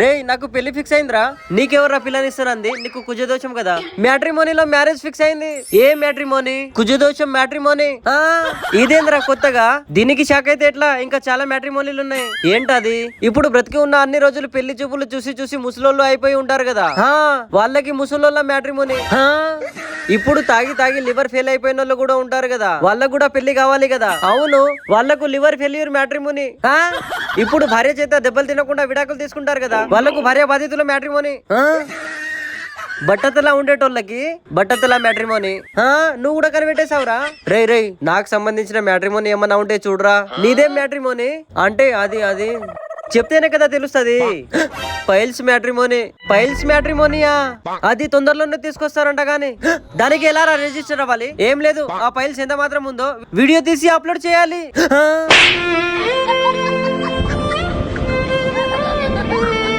రే నాకు పెళ్లి ఫిక్స్ అయిందిరా. నీకెవర్రా పిల్లనిస్తానంది? నీకు కుజదోషం కదా. మ్యాట్రిమోనీలో మ్యారేజ్ ఫిక్స్ అయింది. ఏ మ్యాట్రిమోనీ? కుజదోషం మ్యాట్రిమోనీ. ఇదేంద్రా కొత్తగా? దీనికి షాక్ అయితే ఎట్లా? ఇంకా చాలా మ్యాట్రిమోనీలు ఉన్నాయి. ఏంటది? ఇప్పుడు బ్రతికి ఉన్న అన్ని రోజులు పెళ్లి చూపులు చూసి చూసి ముసలోళ్ళు అయిపోయి ఉంటారు కదా, వాళ్ళకి ముసలోళ్ళ మ్యాట్రిమోనీ. ఇప్పుడు తాగి తాగి లివర్ ఫెయిల్ అయిపోయిన వాళ్ళు కూడా ఉంటారు కదా, వాళ్ళకు కూడా పెళ్లి కావాలి కదా. అవును, వాళ్ళకు లివర్ ఫెయిల్యూర్ మ్యాట్రిమోనీ. ఇప్పుడు భార్య చేత దెబ్బలు తినకుండా విడాకులు తీసుకుంటారు కదా, వాళ్ళకు భార్య బాధితుల మ్యాట్రిమోనీ. బట్టతలా ఉండేటోళ్ళకి బట్టతలా మ్యాట్రిమోనీ. నువ్వు కూడా కనిపెట్టేసావురా. రే నాకు సంబంధించిన మ్యాట్రిమోనీ ఏమన్నా ఉంటే చూడరా. నీదేం మ్యాట్రిమోనీ అంటే? అది చెప్తేనే కదా తెలుస్తది. Piles matrimony. పైల్స్ మ్యాట్రిమోనియా? అది తొందరలోనే తీసుకొస్తారంట. గానీ దానికి ఎలా రిజిస్టర్ అవ్వాలి? ఏం లేదు, ఆ పైల్స్ ఎంత మాత్రం ఉందో వీడియో తీసి అప్లోడ్ చేయాలి.